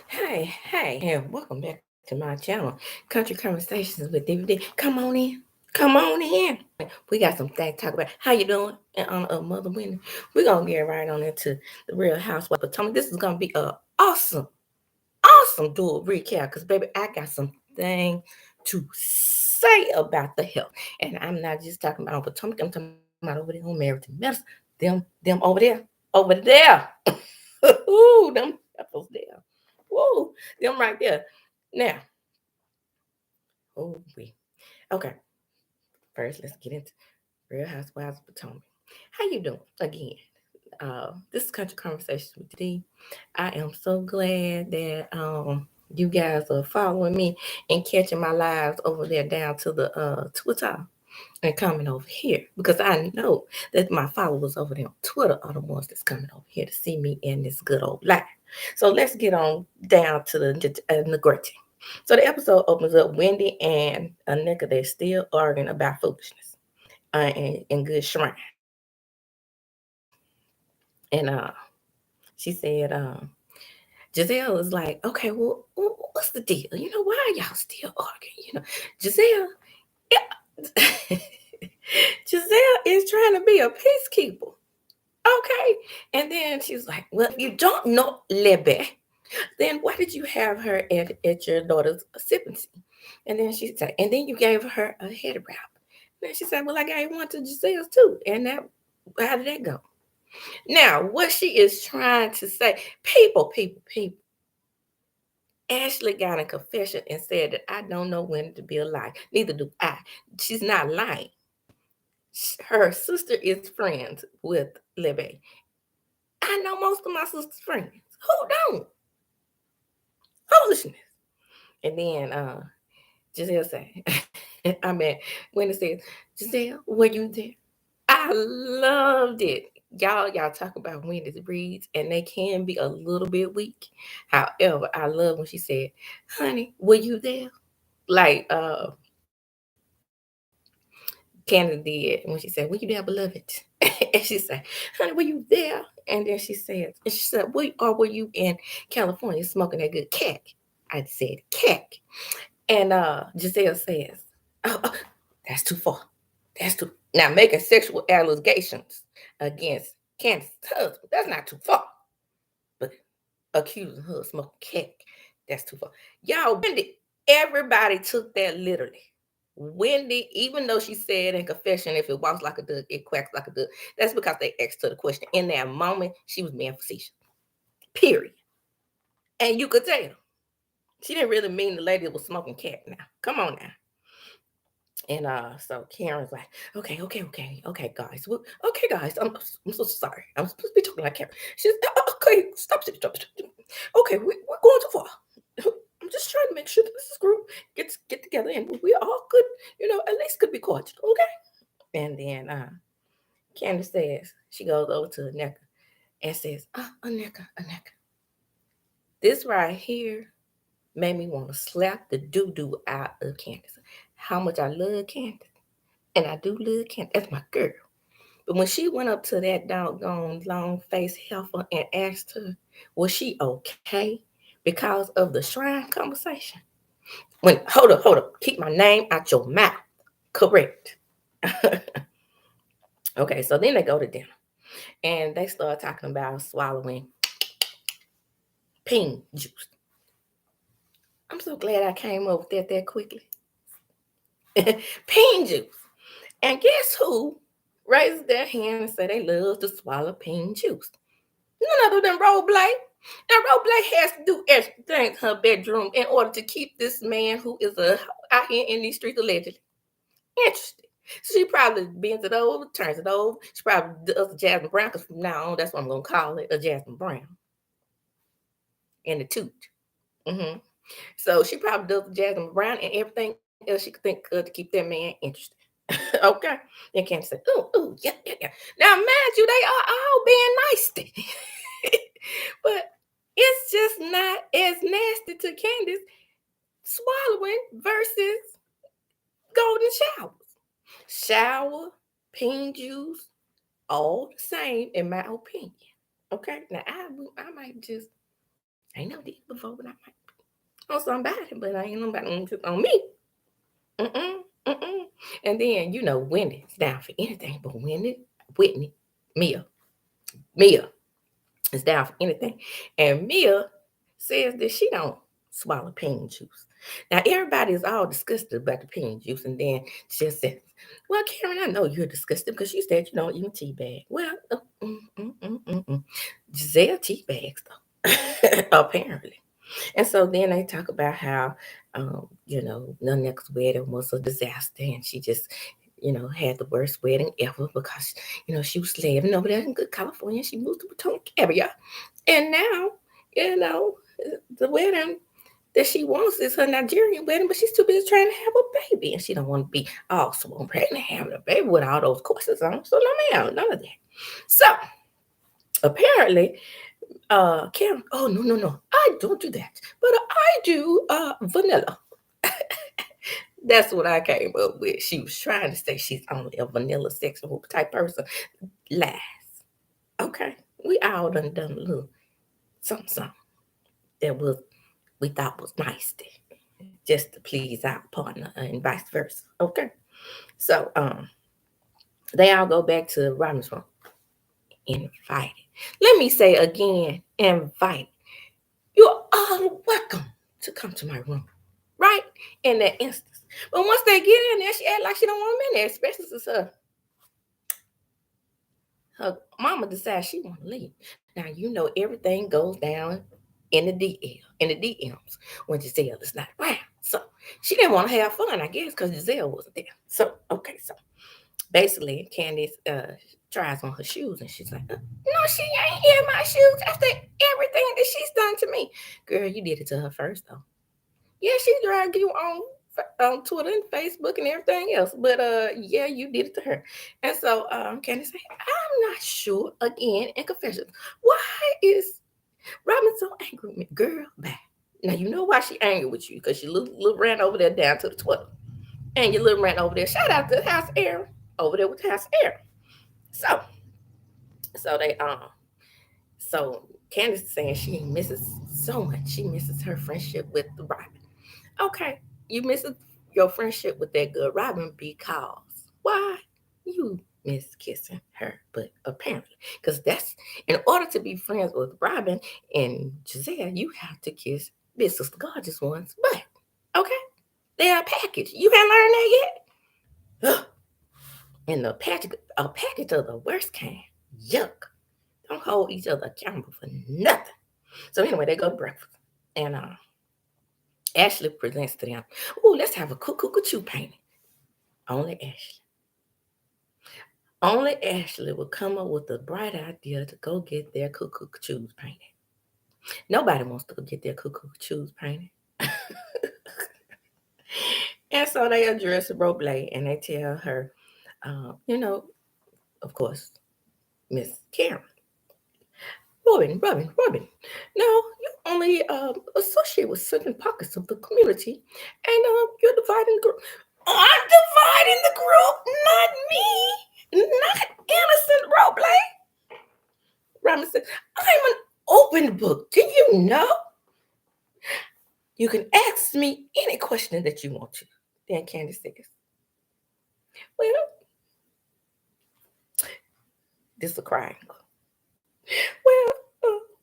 Hey, and welcome back to my channel, Country Conversations with DVD. Come on in. We got some things to talk about. How you doing? In honor of Mother Winnie, we're gonna get right on into the Real Housewife of Potomac. This is gonna be a awesome dual recap, because baby, I got something to say about the health, and I'm not just talking about on Potomac. I'm talking about over there on Meriton Medicine. Them over there. Ooh, them apples there. Whoa, them right there. Now, oh we okay. First, let's get into Real Housewives of Potomac. How you doing? Again, this is Country Conversations with D. I am so glad that you guys are following me and catching my lives over there down to the Twitter and coming over here, because I know that my followers over there on Twitter are the ones that's coming over here to see me in this good old life. So let's get on down to the nitty. So the episode opens up Wendy and Anika, they're still arguing about foolishness and good shrine. And she said, Giselle is like, okay, well, what's the deal? Why are y'all still arguing? Giselle, yeah. Giselle is trying to be a peacekeeper. Okay. And then she was like, well, if you don't know Libby, then why did you have her at your daughter's occupancy? And then she said, and then you gave her a head wrap. And then she said, well, I gave one to Giselle's too. And how did that go? Now, what she is trying to say, people. Ashley got a confession and said that I don't know when to be a lie. Neither do I. She's not lying. Her sister is friends with Libby. I know most of my sister's friends. Who don't? Foolishness. And then Giselle said, I mean, when it says, Giselle, were you there? I loved it. Y'all talk about Wendy's breeds, and they can be a little bit weak. However, I love when she said, honey, were you there? Like Candace did when she said, were you there, beloved? And she said, honey, were you there? And she said, were you in California smoking that good cack? I said, cack. And Giselle says, oh, that's too far. That's too now making sexual allegations against Candace's husband. That's not too far. But accusing her of smoking crack, that's too far. Y'all, Wendy, everybody took that literally. Wendy, even though she said in confession, if it walks like a duck, it quacks like a duck. That's because they asked her the question. In that moment, she was being facetious. Period. And you could tell. She didn't really mean the lady that was smoking cat now. Come on now. And so Karen's like, okay, guys. Okay, guys, I'm so sorry. I'm supposed to be talking like Karen. She's okay, stop. Okay, we're going too far. I'm just trying to make sure that this group get together and we all could, at least could be cordial, okay? And then Candace says, she goes over to Aneka and says, Aneka, this right here made me want to slap the doo-doo out of Candace. How much I love Candace. And I do love Candace. That's my girl. But when she went up to that doggone long faced heifer and asked her, was she okay because of the shrine conversation? When hold up, keep my name out your mouth. Correct. Okay, so then they go to dinner and they start talking about swallowing ping juice. I'm so glad I came up with that quickly. Ping juice. And guess who raises their hand and say they love to swallow ping juice? None other than Roblay. Now, Roblay has to do everything in her bedroom in order to keep this man who is out here in these streets allegedly interested. So she probably bends it over, turns it over. She probably does a Jasmine Brown, because from now on, that's what I'm going to call it, a Jasmine Brown. And the toot. Mm-hmm. So she probably does the Jasmine Brown and everything else she could think of to keep that man interested. Okay? Then Candace say, yeah. Now, mind you, they are all being nasty. But it's just not as nasty to Candace swallowing versus golden showers. Shower, peen juice, all the same in my opinion. Okay, now I might just I ain't never did before, but I might on somebody, but I ain't nobody on me. Mm-mm, mm-mm. And then, Wendy's down for anything, but Whitney, Mia, Mia is down for anything. And Mia says that she don't swallow pine juice. Now, everybody is all disgusted about the pine juice, and then she says, well, Karen, I know you're disgusted because you said you don't eat tea bag. Well, Giselle tea bags, though, apparently. And so then they talk about how, the next wedding was a disaster, and she just, had the worst wedding ever because, she was living over there in good California. She moved to Potomac area, and now, you know, the wedding that she wants is her Nigerian wedding, but she's too busy trying to have a baby, and she don't want to be all swollen pregnant having a baby with all those courses on. So no, ma'am, none of that. So apparently Karen, oh no, I don't do that. But I do vanilla. That's what I came up with. She was trying to say she's only a vanilla sexual type person. Lies. Okay. We all done a little something that we thought was nice just to please our partner and vice versa. Okay. So they all go back to Robin's room. Invited. Let me say again, invited. You're all welcome to come to my room, right? In that instance. But once they get in there, she act like she don't want them in there, especially since her mama decides she want to leave. Now everything goes down in the DMs when Giselle is not around. So she didn't want to have fun, I guess, because Giselle wasn't there. So okay, so basically Candace tries on her shoes and she's like, no, she ain't in my shoes after everything that she's done to me. Girl, you did it to her first though. Yeah, she dragged you on Twitter and Facebook and everything else. But yeah, you did it to her. And so Candace said, I'm not sure again in confessions. Why is Robin so angry with me? Girl, bye. Now you know why she angry with you, because she little ran over there down to the Twitter. And your little ran over there. Shout out to House Aaron over there with House Aaron. So so they so Candace is saying she misses so much. She misses her friendship with Robin. Okay, you miss your friendship with that good Robin because why? You miss kissing her, but apparently, because that's in order to be friends with Robin and Giselle, you have to kiss Big Sister Gorgeous ones. But okay, they're a package. You haven't learned that yet. Ugh. And a package of the worst kind. Yuck. Don't hold each other accountable for nothing. So anyway, they go to breakfast, and Ashley presents to them, oh, let's have a cuckoo painting. Only Ashley. Only Ashley would come up with the bright idea to go get their cuckoo painted. Nobody wants to go get their cuckoo painted. And so they address Roble and they tell her, of course, Miss Karen. Robin. Now, you only associate with certain pockets of the community, and you're dividing the group. I'm dividing the group, not me, not innocent Roble. Robin said, I'm an open book. Do you know? You can ask me any question that you want to. Then Candace says, well, this is a crying. Well,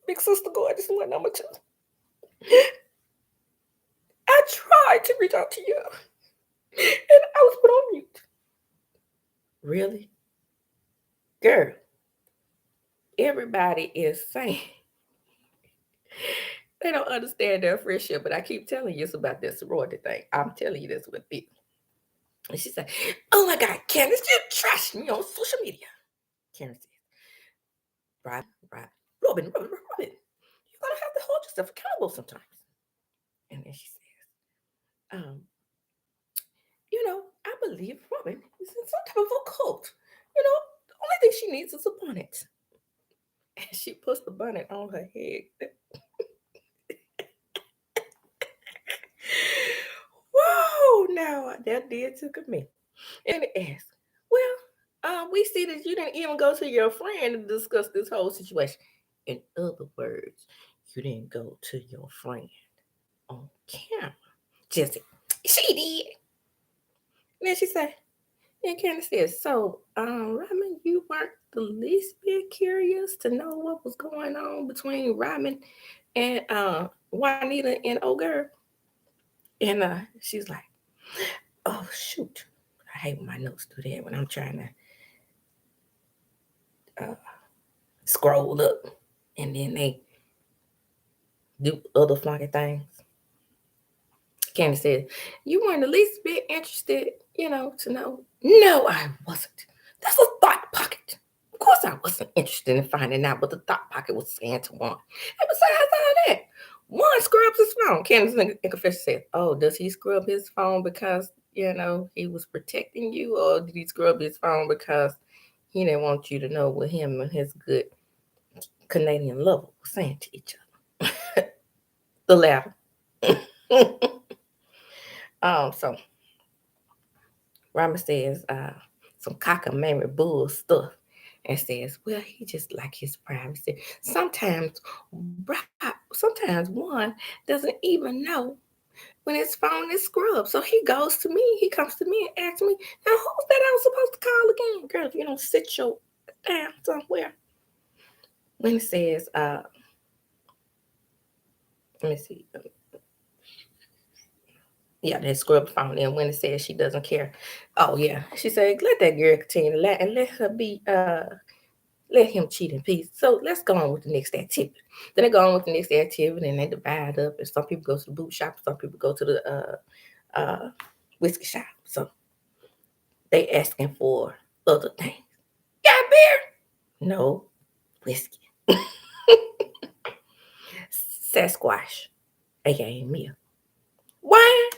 Big Sister Gorgeous one number two. I tried to reach out to you, and I was put on mute. Really? Girl, everybody is saying they don't understand their friendship, but I keep telling you it's about this sorority thing. I'm telling you this with it. And she said, oh my God, Candace, you trashed me on social media. Karen said, Robin, you're going to have to hold yourself accountable sometimes. And then she says, I believe Robin is in some type of a cult. The only thing she needs is a bonnet. And she puts the bonnet on her head. Whoa, now that did took a minute. And it asked, well, we see that you didn't even go to your friend to discuss this whole situation. In other words, you didn't go to your friend on camera. Jesse, she did. And then she said, and Candace said, so, Robin, you weren't the least bit curious to know what was going on between Robin and Juanita and old girl? And she's like, oh, shoot. I hate when my notes do that when I'm trying to scroll up and then they do other flunky things. Candy said, you weren't the least bit interested, to know. No, I wasn't. That's a thought pocket. Of course I wasn't interested in finding out what the thought pocket was saying to Juan. And besides all that, Juan scrubs his phone. Candace and Confession said, oh, does he scrub his phone because, he was protecting you? Or did he scrub his phone because he didn't want you to know what him and his good Canadian lover were saying to each other? The latter. So Rama says some cockamamie bull stuff and says, well, he just like his privacy. Sometimes one doesn't even know when his phone is scrubbed. So he comes to me and asks me, now who's that I was supposed to call again? Girl, if you don't sit your down somewhere. When it says, let me see. Yeah, that scrub phone. And when it says she doesn't care, oh yeah, she said, let that girl continue to lie and let her be let him cheat in peace. So let's go on with the next activity. Then they go on with the next activity and they divide up. And some people go to the boot shop, some people go to the whiskey shop. So they asking for other things. Got beer? No, whiskey. Sasquatch, aka Mia. Wine?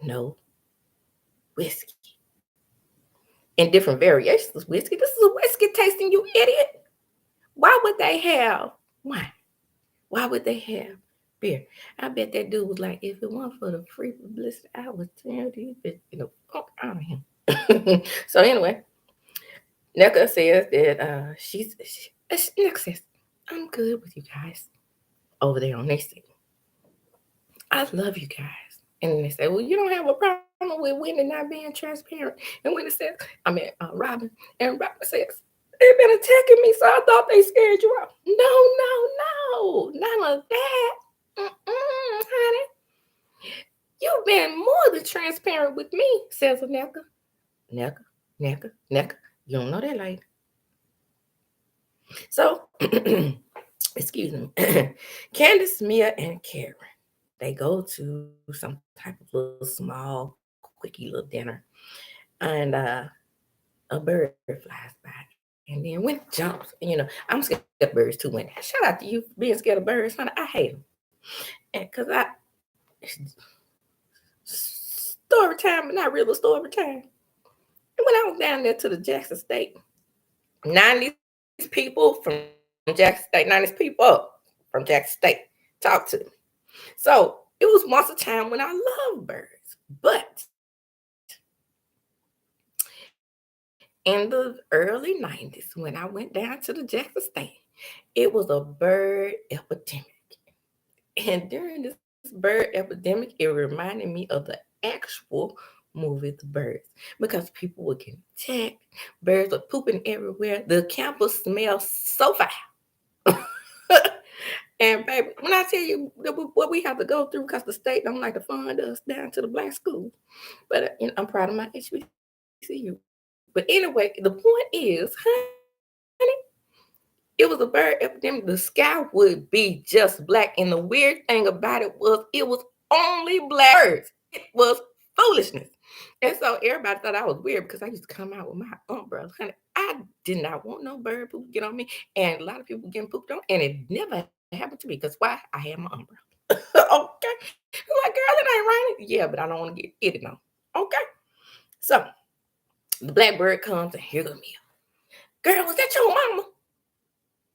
No, whiskey. In different variations of whiskey. This is a whiskey tasting, you idiot. Why would they have wine? Why would they have beer? I bet that dude was like, if it weren't for the free publicity, I would tell you, fuck out of him. So anyway, Neka says that Neka says, I'm good with you guys over there on next thing. I love you guys. And then they say, well, you don't have a problem with Whitney not being transparent. And Whitney says, Robin. And Robin says, they've been attacking me, so I thought they scared you off. No, none of that. Honey. You've been more than transparent with me, says Neka. Neka. You don't know that lady. So, excuse me. Candace, Mia, and Karen, they go to some type of little small, quickie little dinner. And a bird flies by. And then when it jumps, I'm scared of birds too. When shout out to you for being scared of birds, honey. I hate them. And because story time, but not real story time. And when I was down there to the Jackson State, 90 people from Jackson State, 90 people up from Jackson State talked to me. So it was once a time when I loved birds, but in the early 90s, when I went down to the Jackson State, it was a bird epidemic. And during this bird epidemic, it reminded me of the actual movie The Birds, because people were getting attacked, birds were pooping everywhere. The campus smelled so foul. And baby, when I tell you what we have to go through because the state don't like to fund us down to the black school, but I'm proud of my HBCU. But anyway, the point is, honey, it was a bird epidemic. The sky would be just black. And the weird thing about it was only black birds. It was foolishness. And so everybody thought I was weird because I used to come out with my umbrella. Honey, I did not want no bird poop get on me. And a lot of people getting pooped on. And it never happened to me because why? I had my umbrella. Okay. I'm like, girl, it ain't raining. Yeah, but I don't want to get it on. Okay. So the blackbird comes and here goes me. Girl, was that your mama?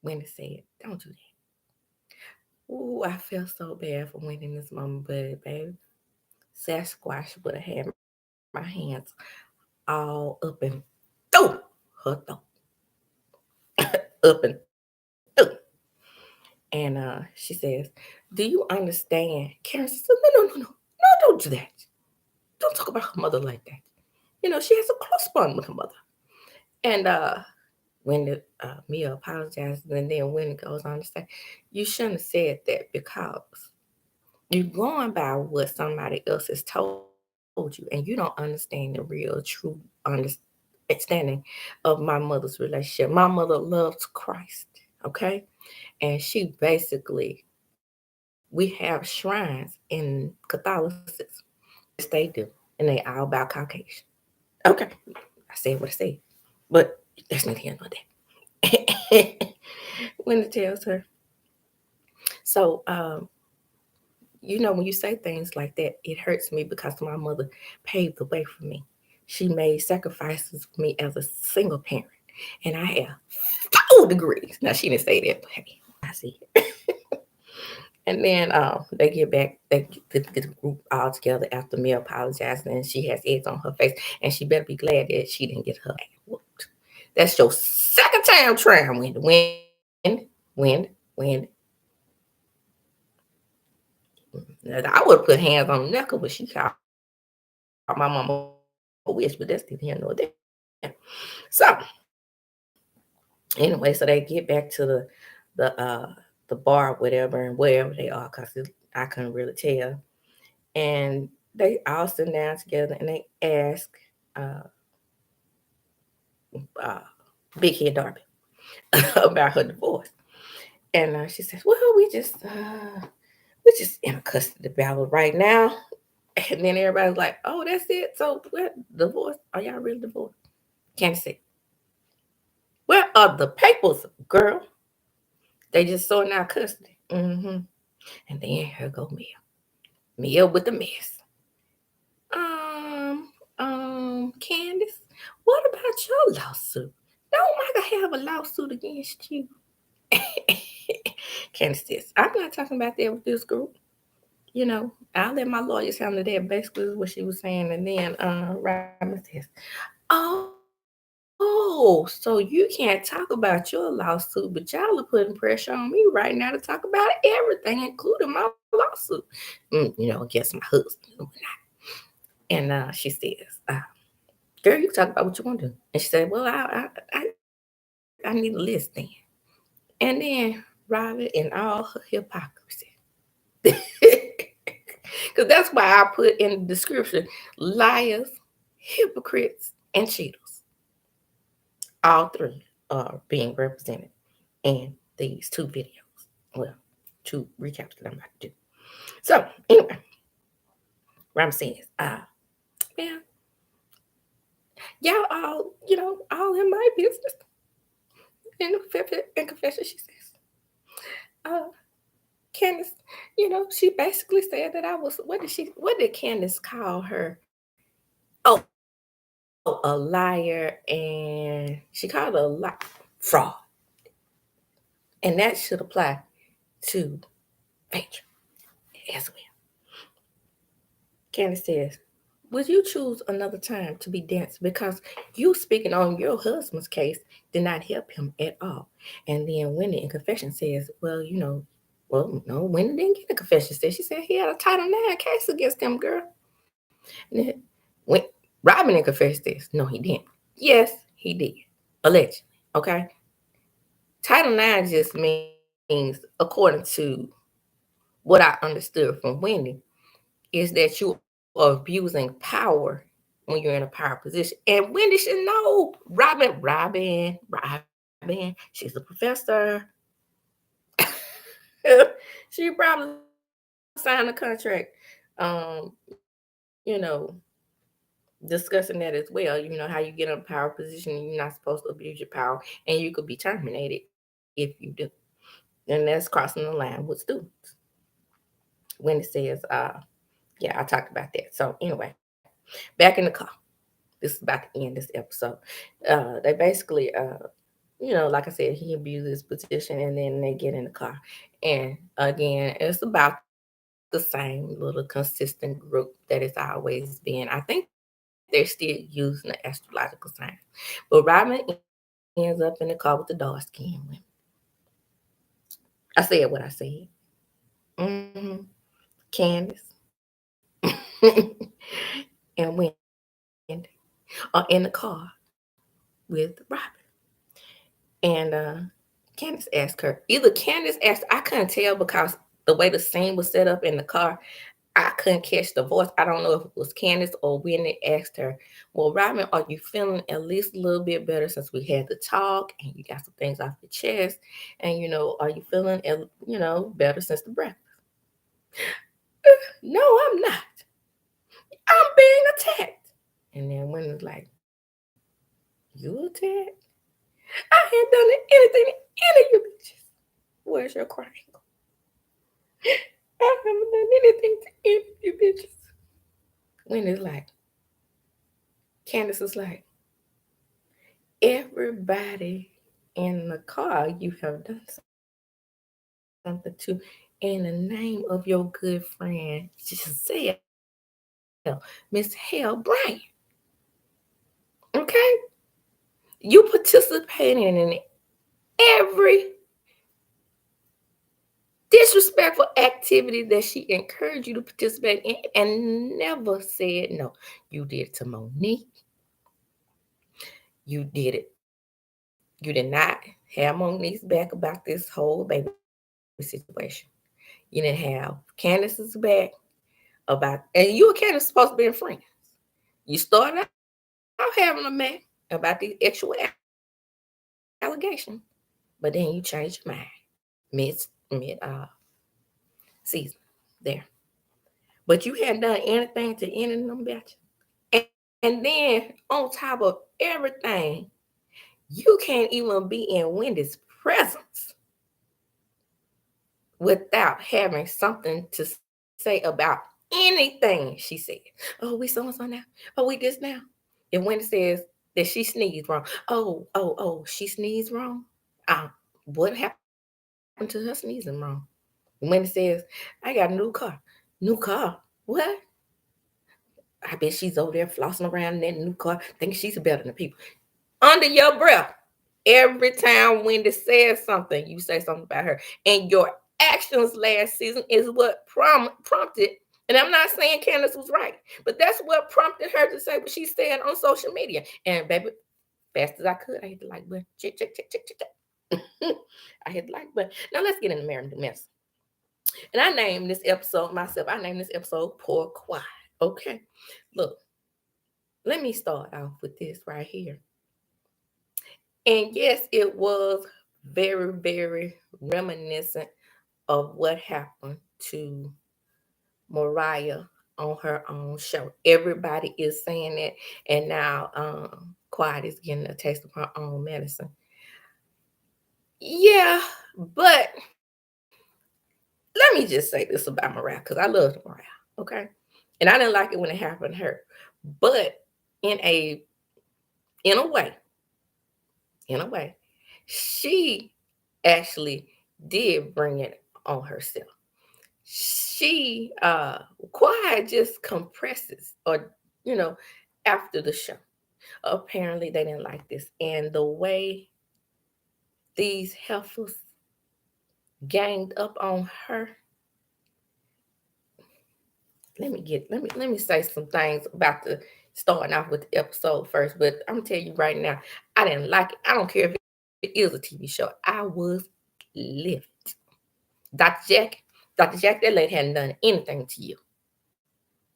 Wendy said, don't do that. Ooh, I felt so bad for Wendy in this moment, but baby, Sasquatch would have had my hands all up and through her throat. Up and through. And she says, "Do you understand?" Karen says, "No, no, no, no, no, don't do that. Don't talk about her mother like that. She has a close bond with her mother." And when Mia apologizes, and then when it goes on to say, "You shouldn't have said that because you're going by what somebody else has told you, and you don't understand the real, true understanding of my mother's relationship. My mother loves Christ, okay? And she basically, we have shrines in Catholicism. Yes, they do. And they all about Caucasian. Okay. I said what I said. But that's neither here nor there. When it tells her. So, when you say things like that, it hurts me because my mother paved the way for me. She made sacrifices for me as a single parent. And I have 4 degrees. Now, she didn't say that, but hey, I see it. And then they get back, they get the group all together after me apologizing, and she has eggs on her face, and she better be glad that she didn't get her ass whooped. That's your second time trying, wind. I would have put hands on the knuckle, but she called my mama a witch, but that's neither here nor there. So anyway, so they get back to the bar, whatever, and wherever they are, because I couldn't really tell. And they all sit down together and they ask uh, uh, Big Head Darby about her divorce. And she says, "Well, we're just in a custody battle right now." And then everybody's like, "Oh, that's it. So what? Divorce? Are y'all really divorced?" Can't say. "Where are the papers, girl? They just sorting out custody." And then here go Mia with the mess. Um, Candace, what about your lawsuit? Don't Micah have a lawsuit against you? Candace says, "I'm not talking about that with this group. I'll let my lawyers handle that." Basically, is what she was saying. And then Robin says, "Oh, so you can't talk about your lawsuit, but y'all are putting pressure on me right now to talk about everything, including my lawsuit. Against my husband and whatnot." And she says, "Girl, you talk about what you want to do." And she said, "Well, I need a list then." And then Robin and all her hypocrisy. Because that's why I put in the description liars, hypocrites, and cheaters. All three are being represented in these 2 videos. Well, 2 recaps that I'm about to do. So, anyway, Ram says, man, y'all all in my business. In confession, she says, uh, Candace, she basically said that I was, what did Candace call her? Oh, a liar, and she called her a fraud. And that should apply to Phaedra as well. Candace says, "Would you choose another time to be dancing? Because you speaking on your husband's case did not help him at all." And then Wendy in confession says, well, no, Wendy didn't get a confession. She said he had a Title IX case against him, girl. And then when Robin in confession says, no, he didn't. Yes, he did. Allegedly. Okay. Title IX just means, according to what I understood from Wendy, is that you are abusing power when you're in a power position. And Wendy should know. Robin, she's a professor. She probably signed a contract, um, you know, discussing that as well. You know how you get in a power position and you're not supposed to abuse your power, and you could be terminated if you do. And that's crossing the line with students. Wendy says, yeah, I talked about that. So anyway, back in the car. This is about to end this episode. They basically, like I said, he abused his position, and then they get in the car. And again, it's about the same little consistent group that it's always been. I think they're still using the astrological sign. But Robin ends up in the car with the dark skin women. I said what I said. Mm-hmm. Candace and Wendy are in the car with Robin. And Candace asked her, either Candace asked, I couldn't tell because the way the scene was set up in the car, I couldn't catch the voice. I don't know if it was Candace or when they asked her, well, Robin, are you feeling at least a little bit better since we had the talk and you got some things off your chest? And, are you feeling, better since the breakfast? No, I'm not. I'm being attacked. And then Wendy was like, you attacked? I ain't done anything to any of you bitches. Where's your crying? I haven't done anything to any of you bitches. Wendy's like, Candace is like, everybody in the car you have done something to in the name of your good friend Giselle, Miss Hale Bryant. Okay? You participating in every disrespectful activity that she encouraged you to participate in and never said no. You did it to Monique. You did it. You did not have Monique's back about this whole baby situation. You didn't have Candace's back about, and you and Candace supposed to be friends. You started out having a man about the actual allegation, but then you changed your mind mid season there. But you hadn't done anything to any of them bitches. And then on top of everything, you can't even be in Wendy's presence without having something to say about anything she said. Oh, we so and so now. Oh, we this now. If Wendy says that she sneezed wrong, oh, she sneezed wrong. What happened to her sneezing wrong? When it says, I got a new car, what? I bet she's over there flossing around in that new car, thinking she's better than people. Under your breath, every time Wendy says something, you say something about her. And your actions last season is what prompted. And I'm not saying Candace was right, but that's what prompted her to say what she said on social media. And baby, fast as I could, I hit the like button. Check, check, check, check, check, check. I hit the like button. Now let's get in the marriage mess. And I named this episode myself. I named this episode Poor Quiet. Okay. Look, let me start off with this right here. And yes, it was very, very reminiscent of what happened to Mariah on her own show. Everybody is saying that. And now Quiet is getting a taste of her own medicine. Yeah, but let me just say this about Mariah, because I loved Mariah, okay? And I didn't like it when it happened to her. But in a in a way, in a way, she actually did bring it on herself. She Quiet just compresses or you know after the show. Apparently they didn't like this. And the way these heifers ganged up on her, let me say some things about the starting off with the episode first. But I'm gonna tell you right now, I didn't like it. I don't care if it is a TV show. I was livid. Dr. Jack, Dr. Jack, that lady hadn't done anything to you.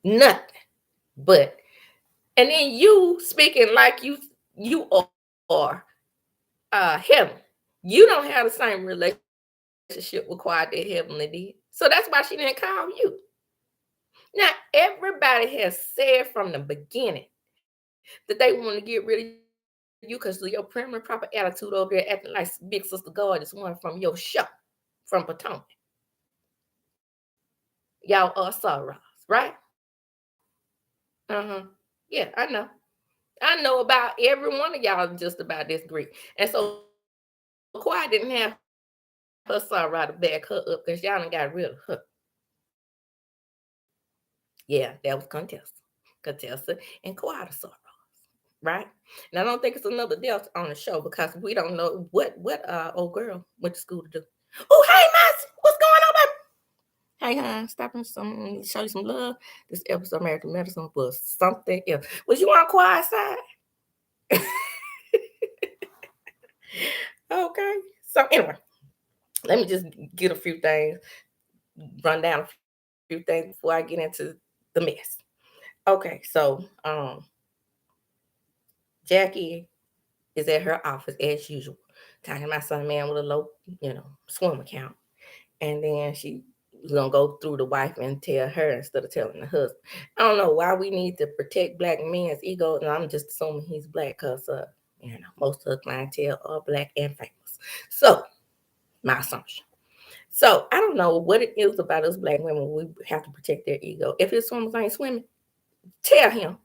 Nothing. But and then you speaking like you are heaven. You don't have the same relationship with Quiet that Heavenly did. So that's why she didn't call you. Now, everybody has said from the beginning that they want to get rid of you because of your prim and proper attitude over there, acting like Big Sister Gorgeous one from your show, from Potomac. Y'all are sorrows, right? Uh-huh. Yeah, I know. I know about every one of y'all just about this Greek. And so Quiet didn't have her sorrow to back her up because y'all done got rid of her. Yeah, that was Contessa and Quiet sorrows, right? And I don't think it's another death on the show because we don't know what old girl went to school to do. Oh, hey, Max, what's going on, baby? Hey, hon, stopping some, show you some love. This episode of American Medicine was something else. Was you on quiet side? Okay. So anyway, let me just get a few things, run down a few things before I get into the mess. Okay, so Jackie is at her office as usual, talking about some man with a low, swim account. And then she was gonna go through the wife and tell her instead of telling the husband. I don't know why we need to protect black men's ego, and I'm just assuming he's black because most of the clientele are black and famous. So my assumption. So I don't know what it is about us black women. We have to protect their ego. If his swimmers ain't swimming, tell him.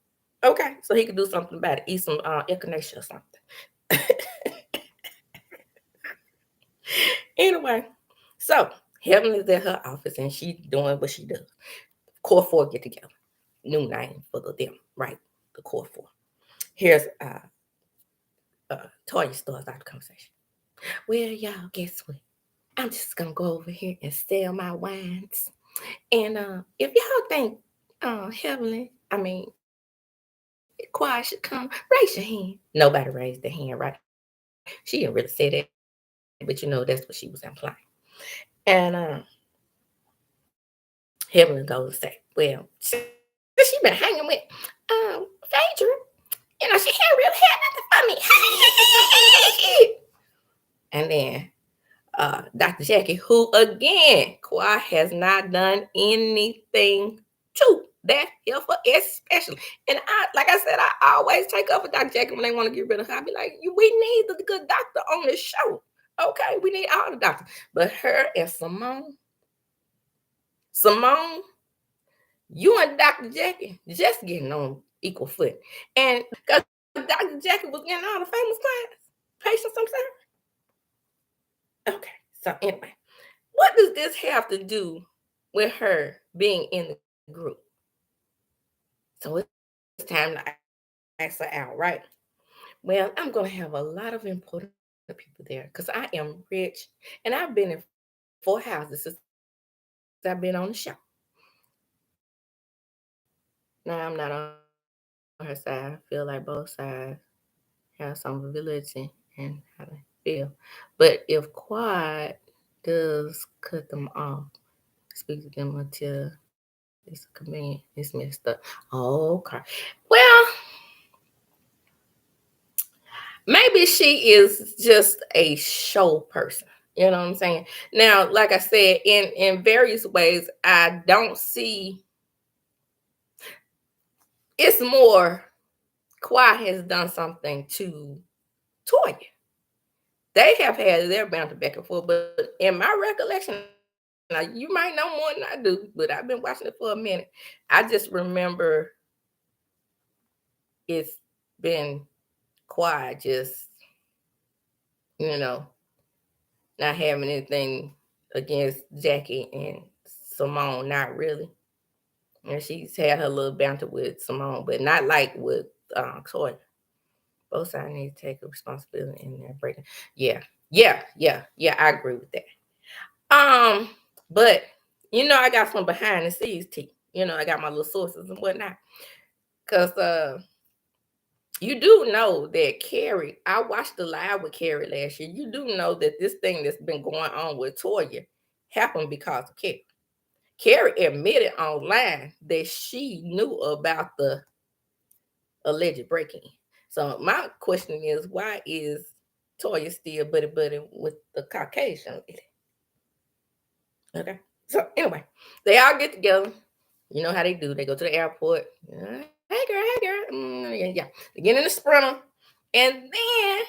Okay, so he can do something about it. Eat some echinacea or something. Anyway, so Heaven is at her office and she doing what she does. Core four get together. New name for them, right? The core four. Here's Toya starts out the conversation. Well, y'all, guess what? I'm just gonna go over here and sell my wines. And if y'all think Heavenly, Quiet should come, raise your hand. Nobody raised their hand, right? She didn't really say that, but that's what she was implying. And Heavenly goes to say, well, she been hanging with Phaedra. She ain't really had nothing for me. And then Dr. Jackie, who again, Kawhi has not done anything to that heifer, especially. And like I said, I always take up for Dr. Jackie when they want to get rid of her. I be like, we need the good doctor on this show. Okay, we need all the doctors. But her and Simone, you and Dr. Jackie just getting on equal foot. And because Dr. Jackie was getting all the famous clients, patients, I'm saying. Okay, so anyway. What does this have to do with her being in the group? So it's time to ask her out, right? Well, I'm going to have a lot of important people there because I am rich and I've been in 4 houses since I've been on the show. Now, I'm not on her side. I feel like both sides have some validity in how they feel. But if Quad does cut them off, speak to them until it's convenient, it's messed up. Okay. Well, maybe she is just a show person. You know what I'm saying? Now, like I said, in various ways, I don't see it's more Quiet has done something to Toya. They have had their banter back and forth, but in my recollection, now you might know more than I do, but I've been watching it for a minute. I just remember it's been Quiet, just you know, not having anything against Jackie and Simone, not really. And she's had her little banter with Simone, but not like with Toya. Both sides need to take a responsibility in their breaking. Yeah, yeah. I agree with that. But I got some behind the scenes tea. I got my little sources and whatnot. Cause you do know that Carrie, I watched the live with Carrie last year. You do know that this thing that's been going on with Toya happened because of Carrie. Carrie admitted online that she knew about the alleged breaking. So my question is, why is Toya still buddy with the Caucasian lady? Okay. So anyway, they all get together. You know how they do. They go to the airport. Hey girl. Yeah. They get in the sprinter. And then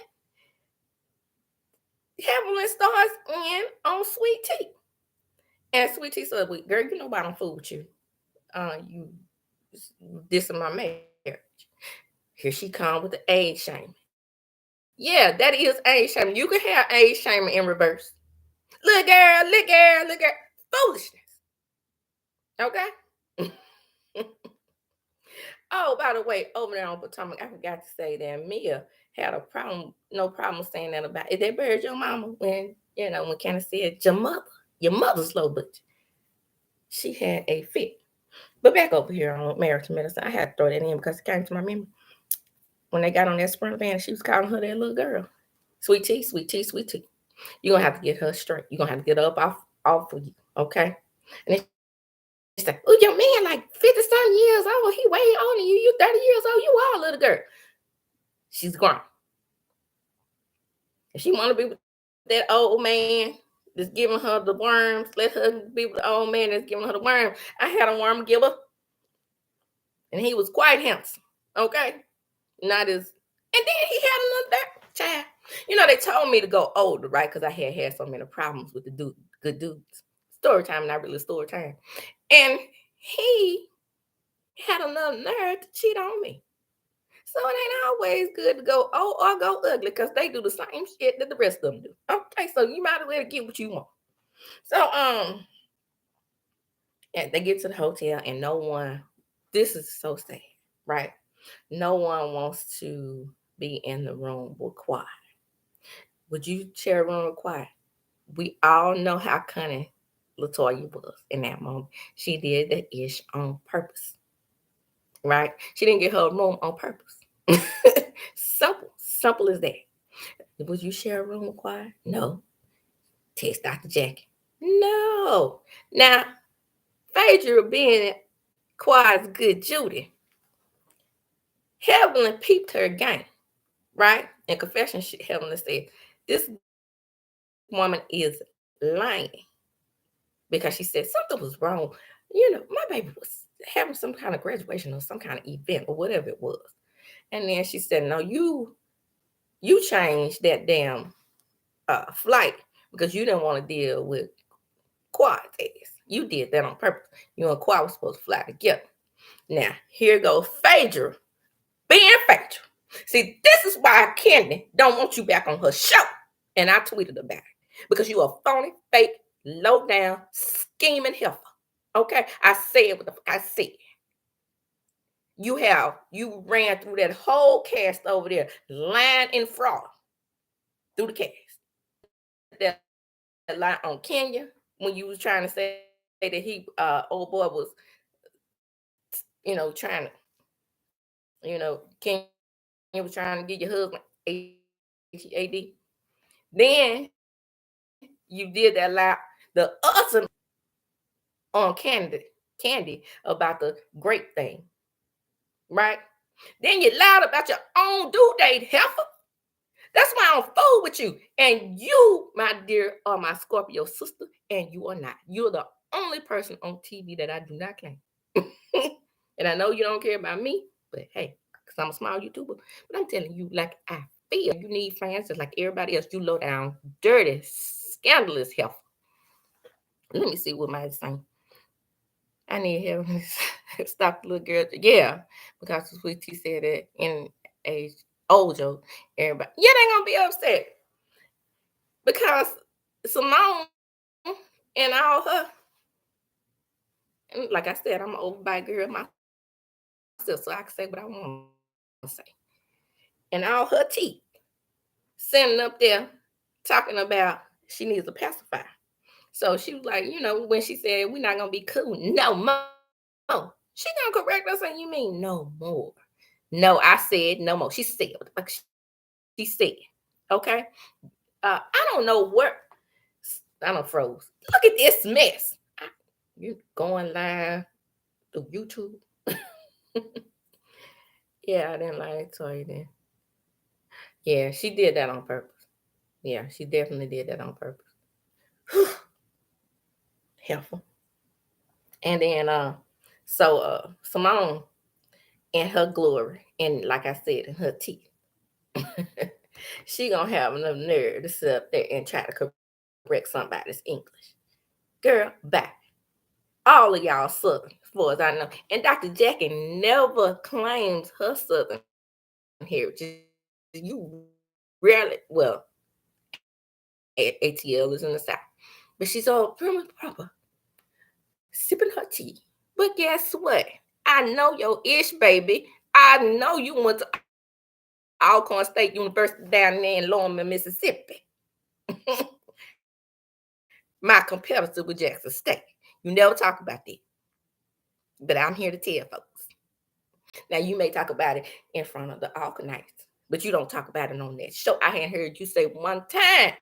Evelyn starts in on Sweet Tea. And Sweet Tea said, girl, you know I don't fool with you. You dissing my marriage. Here she come with the age shaming. Yeah, that is age shaming. You can have age shaming in reverse. Look, girl. Foolishness. Okay? Oh, by the way, over there on Potomac, I forgot to say that Mia had a problem, no problem saying that about if they buried your mama when, when Candace said your mother's low, but she had a fit. But back over here on marriage to medicine, I had to throw that in because it came to my memory. When they got on that sprint van, she was calling her that little girl. Sweet tea, sweet tea, sweet tea. You're gonna have to get her straight. You're gonna have to get her up off of you, okay? And it's like, oh, your man like 50 something years old. He way older than you. You 30 years old. You are a little girl. She's grown. If she want to be with that old man that's giving her the worms, let her be with the old man that's giving her the worms. I had a worm giver, and he was quite handsome. Okay, not as. And then he had another child. They told me to go older, right? Because I had so many problems with the good dudes. Story time, not really story time. And he had another nerve to cheat on me. So it ain't always good to go old or go ugly because they do the same shit that the rest of them do. Okay, so you might as well get what you want. So yeah, they get to the hotel and no one. This is so sad, right? No one wants to be in the room with quiet. Would you share a room with quiet? We all know how cunning Latoya was in that moment. She did that ish on purpose, right? She didn't get her room on purpose. Simple as that. Would you share a room with quiet? No. Text Dr. Jackie. No. Now, Phaedra being Quiet's good Judy, Heavenly peeped her game, right? In confession, Heavenly said, this woman is lying because she said something was wrong. My baby was having some kind of graduation or some kind of event or whatever it was. And then she said, no, you changed that damn flight because you didn't want to deal with Quad's ass. You did that on purpose. You and Quad was supposed to fly together. Now, here goes Phaedra being Phaedra. See, this is why Candy don't want you back on her show. And I tweeted about it. Because you a phony, fake, low down, scheming heifer. Okay? I said what I said. You ran through that whole cast over there, lying and fraud through the cast. That lie on Kenya when you was trying to say that he old boy was trying to Kenya was trying to get your husband HEAD. Then you did that lie the other on Candy about the great thing, right? Then you lied about your own due date, heifer. That's why I don't fool with you. And you, my dear, are my Scorpio sister, and you are not. You're the only person on TV that I do not claim. And I know you don't care about me, but hey, because I'm a small YouTuber. But I'm telling you, like I feel you need fans just like everybody else. You low down, dirty, scandalous health. Let me see what my saying. I need help. Stop the little girl. Yeah, because Sweet Tea said that in a old joke. Everybody, yeah, they gonna be upset because Simone and all her, and like I said, I'm an overbite girl myself, so I can say what I want to say. And all her teeth sitting up there talking about she needs a pacifier. So she was like, when she said we're not gonna be cool no more, she gonna correct us and you mean no more. No, I said no more. She said what the fuck she said. Okay. I don't know where I don't froze. Look at this mess. You going live through YouTube? Yeah, I didn't lie to you then. Yeah, she did that on purpose. Yeah, she definitely did that on purpose. Helpful. And then Simone in her glory, and like I said, in her teeth. She gonna have enough nerve to sit up there and try to correct somebody's English. Girl, bye. All of y'all Southern, as far as I know. And Dr. Jackie never claims her Southern heritage. You rarely, well, ATL is in the South. But she's all prim and proper, sipping her tea. But guess what? I know your ish, baby. I know you went to Alcorn State University down there in Longman, Mississippi. My competitor with Jackson State. You never talk about that. But I'm here to tell folks. Now, you may talk about it in front of the Alcornites, but you don't talk about it on that show. I hadn't heard you say one time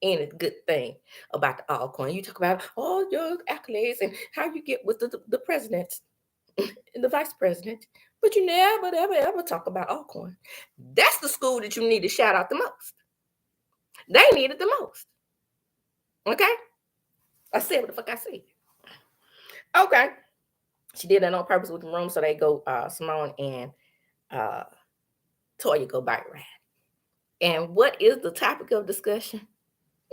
any good thing about the Alcorn. You talk about all your accolades and how you get with the president and the vice president, but you never, ever talk about Alcorn. That's the school that you need to shout out the most. They need it the most. Okay? I said what the fuck I said. Okay. She did that on purpose with the room, so they go, Simone and uh, Toya go bike ride. And what is the topic of discussion?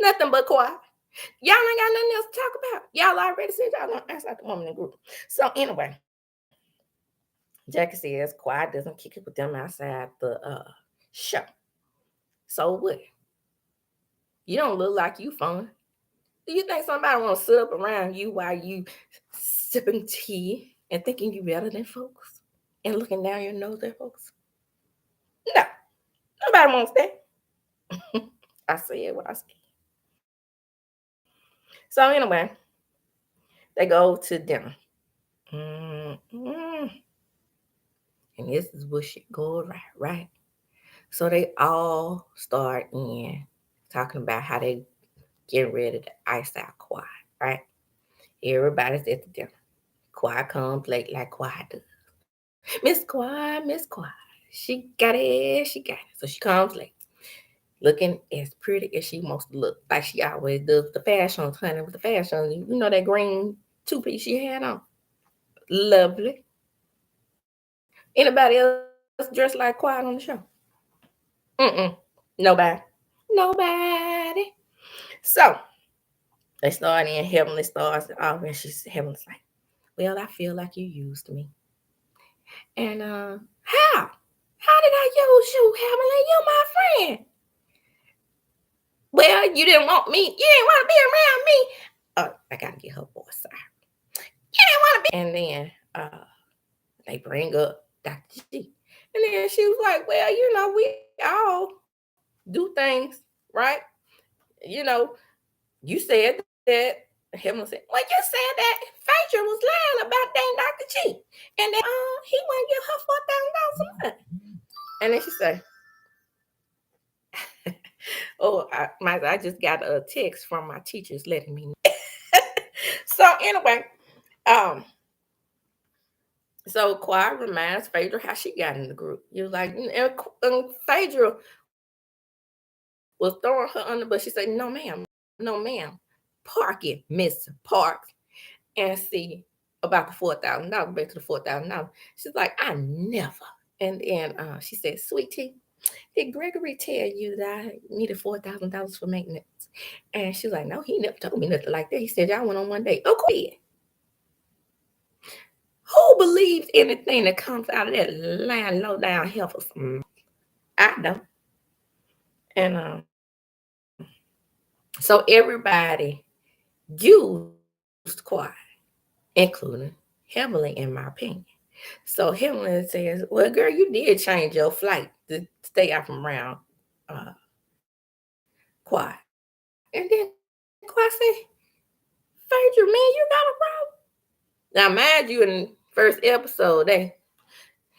Nothing but quiet. Y'all ain't got nothing else to talk about. Y'all already said y'all gonna ask out the woman in the group. So anyway, Jackie says quiet doesn't kick it with them outside the show. So what? You don't look like you fun. Do you think somebody want to sit up around you while you sipping tea and thinking you better than folks and looking down your nose at folks? No, nobody wants that. I said what I said. So anyway, they go to dinner. Mm-hmm. And this is where shit go right? So they all start in talking about how they get ready to ice out Quiet, right? Everybody's at the dinner. Quiet comes late like Quiet does. Miss Quiet, Miss Quiet. She got it, she got it. So she comes late, looking as pretty as she wants to look, like she always does. The fashions, honey, with the fashions. You know that green two-piece she had on? Lovely. Anybody else dressed like Quiet on the show? Nobody. Nobody. So they start in Heavenly starts off, and Heavenly's like, well, I feel like you used me. And how? How did I use you, Heavenly? You're my friend. Well, you didn't want me. You didn't want to be around me. Oh, I gotta get her voice out. You didn't want to be. And then they bring up Dr. G. And then she was like, well, we all do things, right? You said that. Heaven said, well, you said that Phaedra was lying about dang Dr. G. And then he wouldn't give her $4,000 a month. And then she said, oh, I just got a text from my teachers letting me know. So anyway, so Quiet reminds Phaedra how she got in the group. You was like, and Phaedra was throwing her under, but she said, no, ma'am. Park it, Miss Parks. And see about the $4,000, back to the $4,000. She's like, I never. And then she said, sweetie, did Gregory tell you that I needed $4,000 for maintenance? And she was like, no, he never told me nothing like that. He said, y'all went on one date. Oh, cool. Who believes anything that comes out of that lying low down heifer? I don't. And so everybody used Quiet, including Heavenly, in my opinion. So Heavenly says, well, girl, you did change your flight to stay out from around Quiet. And then Quiet said, Phaedra, man, you got a problem. Now, mind you, in the first episode, they,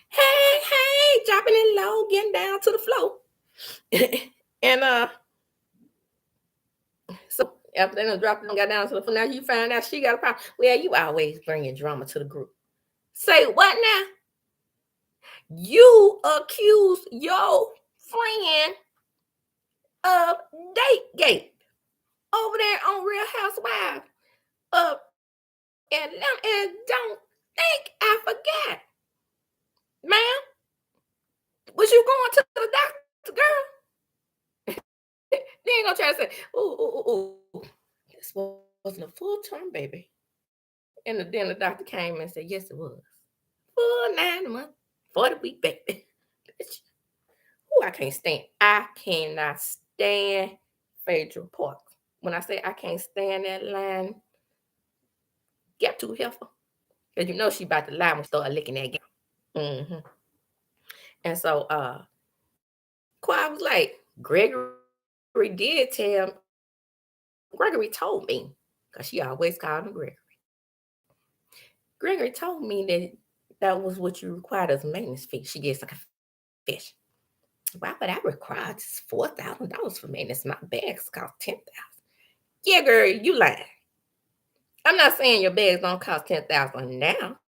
hey, dropping it low, getting down to the floor. And so after they done dropped it and got down to the floor, now you find out she got a problem. Well, you always bringing drama to the group. Say what now? You accuse your friend of Dategate over there on Real Housewives of Atlanta, and don't think I forgot. Ma'am, was you going to the doctor, girl? They ain't gonna try to say, ooh. This wasn't a full-term baby. And then the doctor came and said, yes, it was. Full 9 months, 40-week baby. I cannot stand Phaedra Parks. When I say I can't stand that line, gap tooth heifer. Because you know she about to lie when she start licking that gown. Hmm. And so Quiet was like, Gregory did tell Gregory told me, because she always called him Gregory. Gregory told me that that was what you required as a maintenance fee. She gets like a fish. Why would I require just $4,000 for maintenance? My bags cost 10,000. Yeah, girl, you lying. I'm not saying your bags don't cost 10,000 now,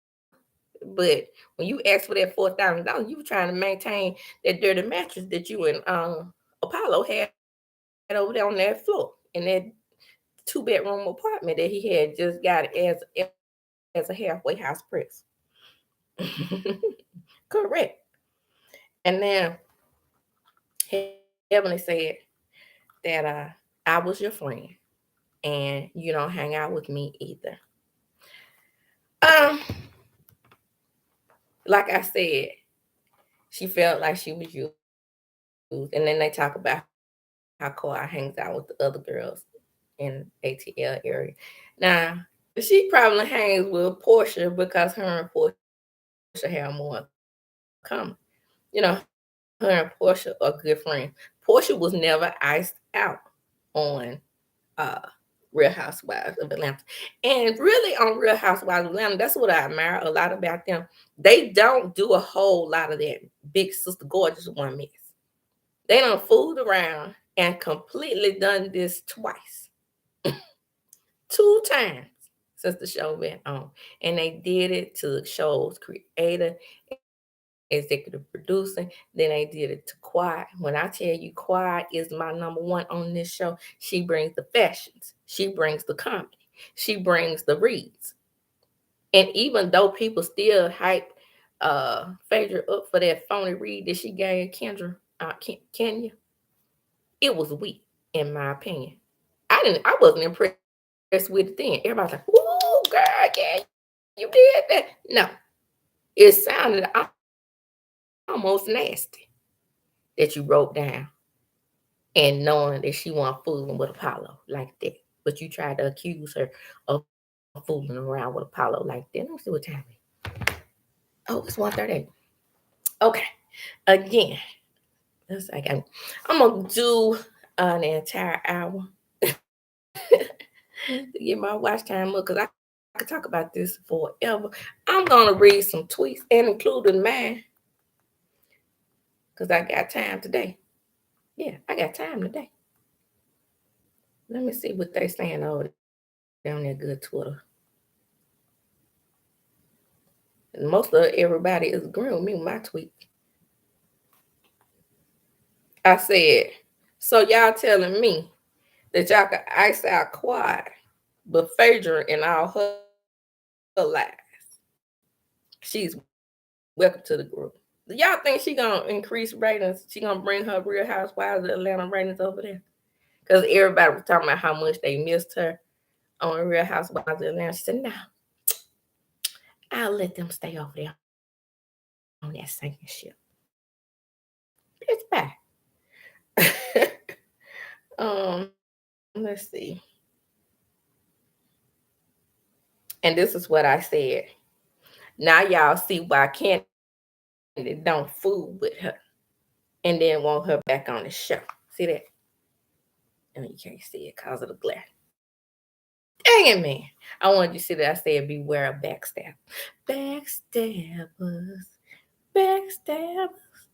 but when you asked for that $4,000, you were trying to maintain that dirty mattress that you and Apollo had over there on that floor in that two-bedroom apartment that he had just got as a halfway house press. Correct. And then Heavenly said that I was your friend and you don't hang out with me either. Um, like I said, she felt like she was used. And then they talk about how Kawhi hangs out with the other girls in ATL area. Now, she probably hangs with Portia because her and Portia have more common. You know, her and Portia are good friends. Portia was never iced out on uh Real Housewives of Atlanta. And really on Real Housewives of Atlanta, that's what I admire a lot about them. They don't do a whole lot of that big sister gorgeous one mess. They done fooled around and completely done this twice. Two times since the show went on. And they did it to the show's creator, executive producing. Then they did it to Quiet. When I tell you Quiet is my number one on this show, she brings the fashions. She brings the comedy. She brings the reads. And even though people still hype Phaedra up for that phony read that she gave Kendra, Kenya, it was weak, in my opinion. I wasn't impressed with it then. Everybody's like, "Ooh, girl, yeah, you did that." No, it sounded almost nasty that you wrote down and knowing that she wasn't fooling with Apollo like that. But you tried to accuse her of fooling around with Apollo like that. Let me see what time it is. Oh, it's 1:38. Okay. Again, let's like I'm gonna do an entire hour to get my watch time up because I could talk about this forever. I'm gonna read some tweets and including mine because I got time today. Yeah, I got time today. Let me see what they saying over there on that good Twitter. And most of everybody is agreeing with me with my tweet. I said, so y'all telling me that y'all can ice out Quad, but Phaedra and all her lies, she's welcome to the group. Do y'all think she gonna increase ratings? She gonna bring her Real Housewives of Atlanta ratings over there? Because everybody was talking about how much they missed her on Real Housewives of Atlanta. She said, no, I'll let them stay over there on that sinking ship. It's back. Let's see. And this is what I said. Now y'all see why Candy don't fool with her and then want her back on the show. See that? And you can't see it because of the glare. Dang it, man. I wanted you to see that I said beware of backstab. Backstabbers. Backstabbers.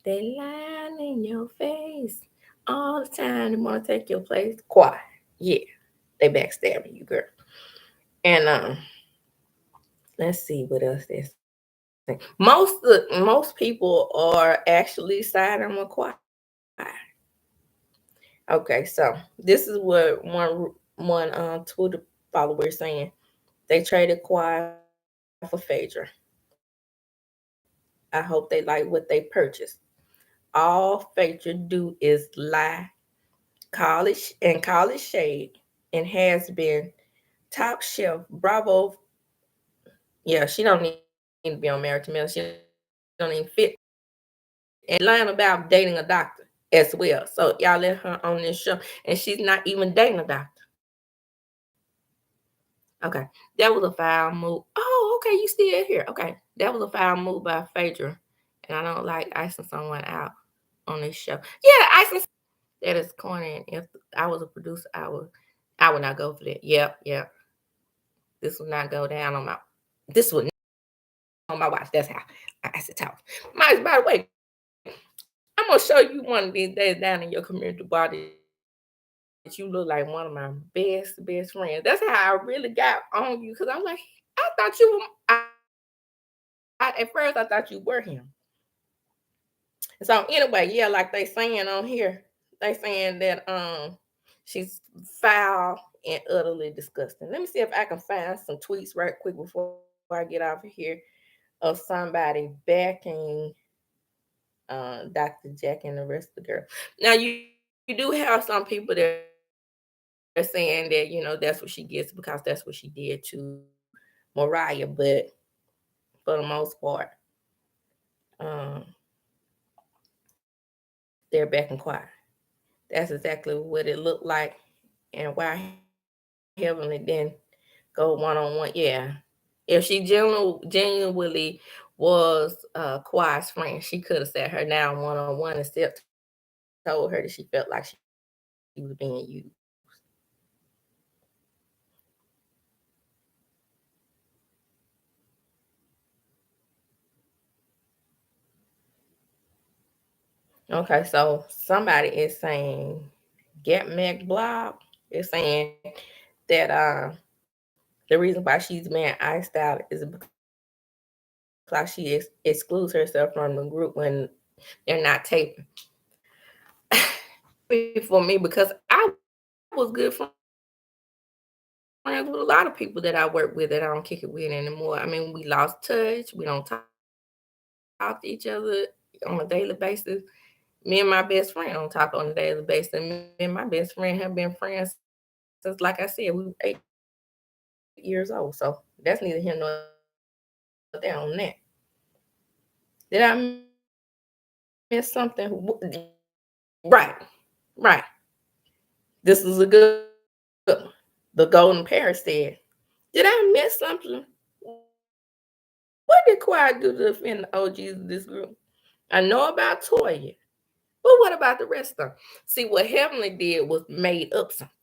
They lying in your face all the time. They want to take your place. Quiet. Yeah. They backstabbing you, girl. And let's see what else there's. Most people are actually siding with Quiet. Okay, so this is what one Twitter follower is saying. They traded Quiet for Phaedra. I hope they like what they purchased. All Phaedra do is lie, call it shade, and has been top shelf. Bravo. Yeah, she don't need to be on Married to Mel. She don't even fit. And lying about dating a doctor as well. So y'all let her on this show, and she's not even dating a doctor. Okay. That was a foul move. Oh, okay, you still here. Okay. That was a foul move by Phaedra. And I don't like icing someone out on this show. Yeah, icing that is corny. And if I was a producer, I would not go for that. Yep, yep. This would not go down on my this would not on my watch. That's how I said talk. Miles, by the way, I'm gonna show you one of these days down in your community body that you look like one of my best friends. That's how I really got on you because I'm like, I thought you were at first I thought you were him. So anyway, yeah, like they saying on here, they saying that she's foul and utterly disgusting. Let me see if I can find some tweets right quick before I get off of here of somebody backing Dr. Jack and the rest of the girl. Now you do have some people that are saying that that's what she gets because that's what she did to Mariah, but for the most part, um, they're back and quiet. That's exactly what it looked like, and why Heavenly didn't go one on one. Yeah, if she genuinely was Quiet's friend, she could have sat her down one on one and still told her that she felt like she was being used. Okay, so somebody is saying Get Meg Blog is saying that the reason why she's being iced out is because she excludes herself from the group when they're not taping. For me, because I was good friends with a lot of people that I work with that I don't kick it with anymore. I mean, we lost touch. We don't talk to each other on a daily basis. Me and my best friend don't talk on a daily basis. And me and my best friend have been friends since, like I said, we were 8 years old. So that's neither here nor there on that. Did I miss something? Right, right. This is a good one. The Golden Parrot said, did I miss something? What did Quiet do to offend the OGs of this group? I know about Toya, but what about the rest of them? See, what Heavenly did was made up something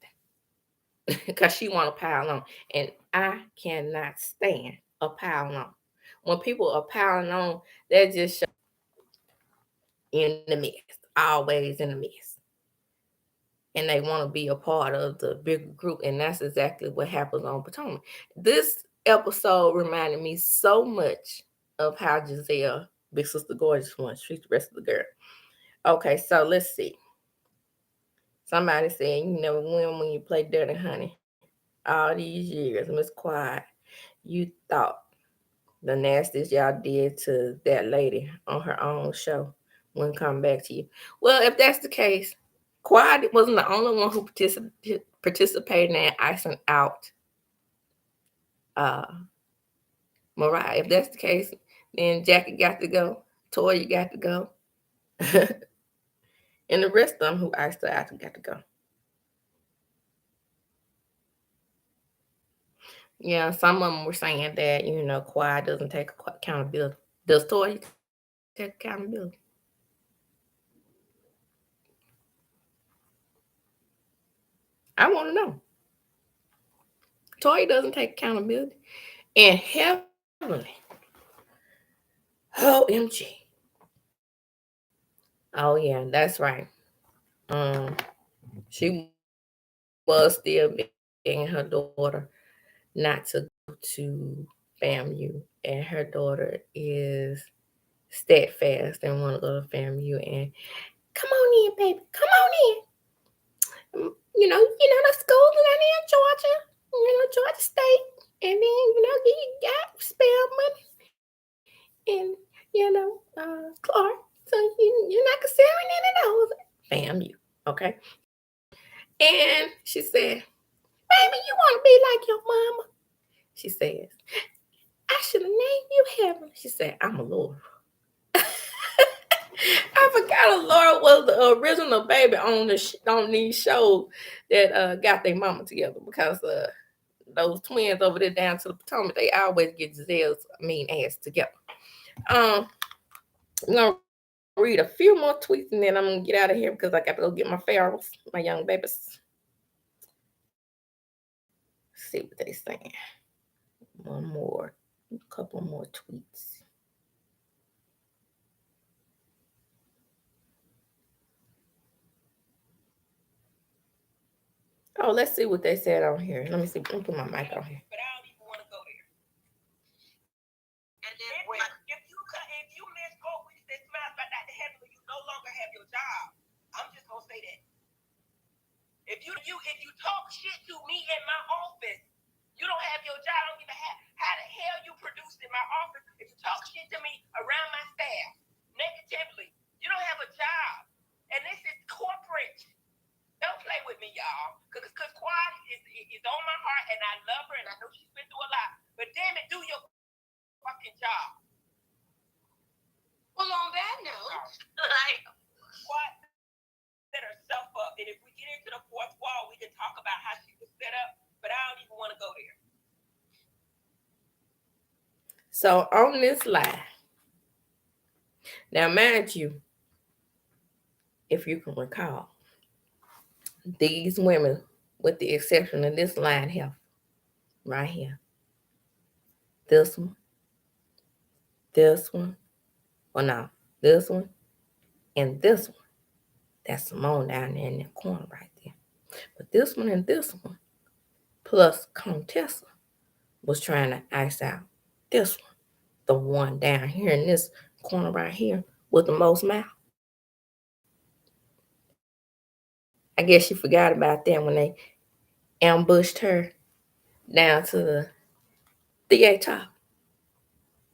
because she want to pile on. And I cannot stand a pile on. When people are piling on, they're just in the mess, always in the mess. And they want to be a part of the bigger group. And that's exactly what happens on Potomac. This episode reminded me so much of how Giselle, Big Sister Gorgeous, wants to treat the rest of the girl. Okay, so let's see. Somebody said, you never win when you play Dirty Honey. All these years, Miss Quiet, you thought the nastiest y'all did to that lady on her own show wouldn't come back to you. Well, if that's the case, Quiet wasn't the only one who participated in icing out uh, Mariah. If that's the case, then Jackie got to go. Toya got to go. And the rest of them who iced her out got to go. Yeah, some of them were saying that, Quiet doesn't take accountability. Does Toya take accountability? I want to know. Toya doesn't take accountability. And Heavenly, OMG. Oh, yeah, that's right. She was still begging her daughter not to go to FAMU. And her daughter is steadfast and want to go to FAMU. And come on in, baby. Come on in. The schools down there in Georgia, Georgia State. And then, you got spell money and, Clark. So you're not considering any of those. FAMU. Okay. And she said, baby, you want to be like your mama? She says, I should have named you Heaven. She said, I'm a Lord. I forgot a Laura was the original baby on these shows that got their mama together because those twins over there down to the Potomac, they always get Giselle's mean ass together. Um, I'm gonna read a few more tweets and then I'm gonna get out of here because I got to go get my Pharaohs, my young babies. See what they saying. One more, a couple more tweets. Oh, let's see what they said on here. Let me see. Let me put my mic on here. But I don't even want to go there. And then if you miss 4 weeks that smiles by Dr. Heavenly, you no longer have your job. I'm just gonna say that. If you talk shit to me in my office, you don't have your job. I don't give a how the hell you produced in my office. If you talk shit to me around my staff negatively, you don't have a job. And this is corporate. Don't play with me, y'all. Because Quad is on my heart, and I love her, and I know she's been through a lot. But damn it, do your fucking job. Well, on that note, like, Quad set herself up. And if we get into the fourth wall, we can talk about how she was set up. But I don't even want to go there. So on this line, now mind you, if you can recall, these women, with the exception of this line here, right here, this one, well no, this one, and this one, that's Simone down there in the corner right there. But this one and this one, plus Contessa, was trying to ice out this one, the one down here in this corner right here with the most mouth. I guess she forgot about that when they ambushed her down to the theater.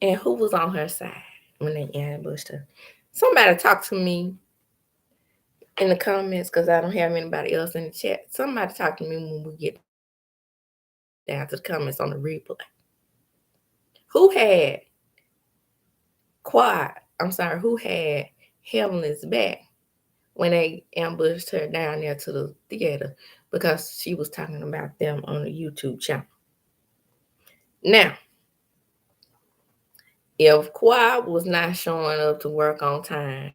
And who was on her side when they ambushed her? Somebody talk to me in the comments because I don't have anybody else in the chat. Somebody talk to me when we get down to the comments on the replay. Who had who had Heavenly's back when they ambushed her down there to the theater because she was talking about them on the YouTube channel. Now, if Quad was not showing up to work on time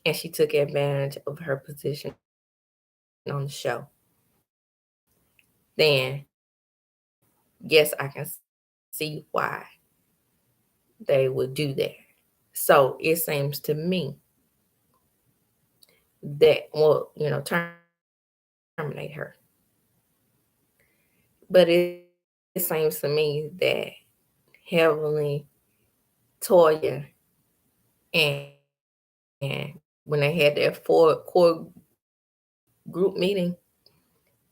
and she took advantage of her position on the show, then yes, I can see why they would do that. So it seems to me that, well, terminate her. But it seems to me that Heavenly, Toya, and when they had their core group meeting,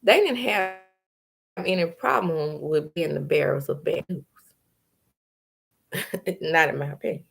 they didn't have any problem with being the bearers of bad news. Not in my opinion.